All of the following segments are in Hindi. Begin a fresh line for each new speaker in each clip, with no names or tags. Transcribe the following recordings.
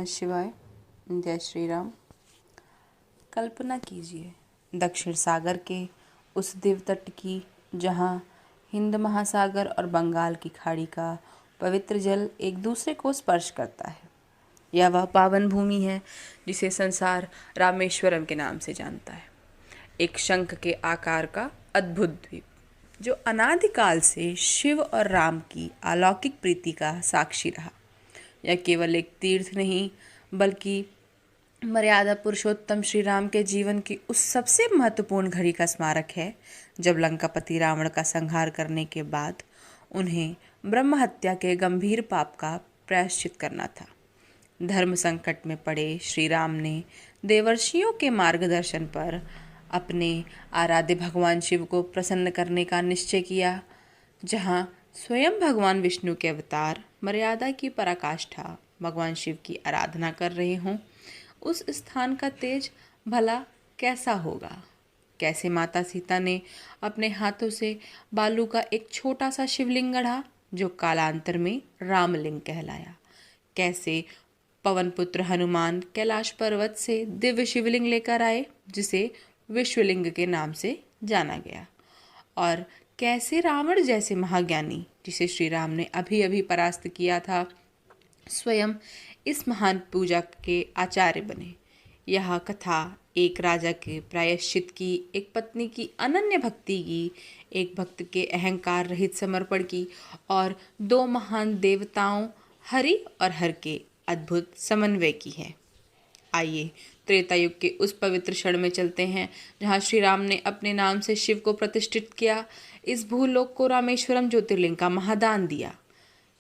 शिवाय। जय श्री राम। कल्पना कीजिए दक्षिण सागर के उस दिव तट की जहाँ हिंद महासागर और बंगाल की खाड़ी का पवित्र जल एक दूसरे को स्पर्श करता है। यह वह पावन भूमि है जिसे संसार रामेश्वरम के नाम से जानता है। एक शंख के आकार का अद्भुत द्वीप जो अनादिकाल से शिव और राम की अलौकिक प्रीति का साक्षी रहा। यह केवल एक तीर्थ नहीं बल्कि मर्यादा पुरुषोत्तम श्री राम के जीवन की उस सबसे महत्वपूर्ण घड़ी का स्मारक है जब लंकापति रावण का संहार करने के बाद उन्हें ब्रह्म हत्या के गंभीर पाप का प्रायश्चित करना था। धर्म संकट में पड़े श्री राम ने देवर्षियों के मार्गदर्शन पर अपने आराध्य भगवान शिव को प्रसन्न करने का निश्चय किया। जहाँ स्वयं भगवान विष्णु के अवतार मर्यादा की पराकाष्ठा भगवान शिव की आराधना कर रहे हों, उस स्थान का तेज भला कैसा होगा। कैसे माता सीता ने अपने हाथों से बालू का एक छोटा सा शिवलिंग गढ़ा जो कालांतर में रामलिंग कहलाया। कैसे पवन पुत्र हनुमान कैलाश पर्वत से दिव्य शिवलिंग लेकर आए जिसे विश्वलिंग के नाम से जाना गया। और कैसे रावण जैसे महाज्ञानी जिसे श्री राम ने अभी अभी परास्त किया था स्वयं इस महान पूजा के आचार्य बने। यह कथा एक राजा के प्रायश्चित की, एक पत्नी की अनन्य भक्ति की, एक भक्त के अहंकार रहित समर्पण की और दो महान देवताओं हरि और हर के अद्भुत समन्वय की है। आइए त्रेता युग के उस पवित्र क्षण में चलते हैं जहाँ श्री राम ने अपने नाम से शिव को प्रतिष्ठित किया, इस भूलोक को रामेश्वरम ज्योतिर्लिंग का महादान दिया।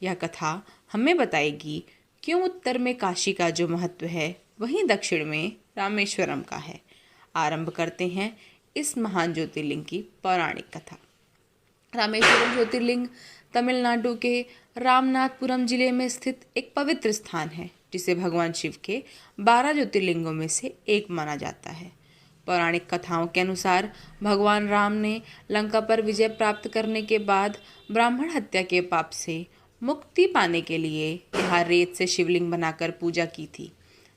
यह कथा हमें बताएगी क्यों उत्तर में काशी का जो महत्व है वहीं दक्षिण में रामेश्वरम का है। आरंभ करते हैं इस महान ज्योतिर्लिंग की पौराणिक कथा। रामेश्वरम ज्योतिर्लिंग तमिलनाडु के रामनाथपुरम जिले में स्थित एक पवित्र स्थान है जिसे भगवान शिव के 12 ज्योतिर्लिंगों में से एक माना जाता है। पौराणिक कथाओं के अनुसार भगवान राम ने लंका पर विजय प्राप्त करने के बाद ब्राह्मण हत्या के पाप से मुक्ति पाने के लिए यहाँ रेत से शिवलिंग बनाकर पूजा की थी।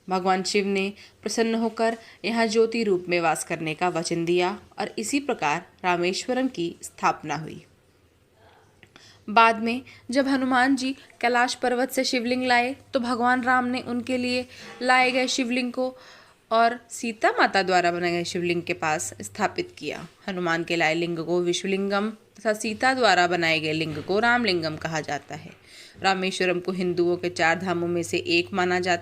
भगवान शिव ने प्रसन्न होकर यहाँ ज्योति रूप में वास करने का वचन दिया और इसी प्रकार रामेश्वरम की स्थापना हुई। बाद में जब हनुमान जी कैलाश पर्वत से शिवलिंग लाए तो भगवान राम ने उनके लिए लाए गए शिवलिंग को और सीता माता द्वारा बनाए गए शिवलिंग के पास स्थापित किया। हनुमान के लाए लिंग को विश्वलिंगम तथा सीता द्वारा बनाए गए लिंग को रामलिंगम कहा जाता है। रामेश्वरम को हिंदुओं के 4 धामों में से एक माना जाता है।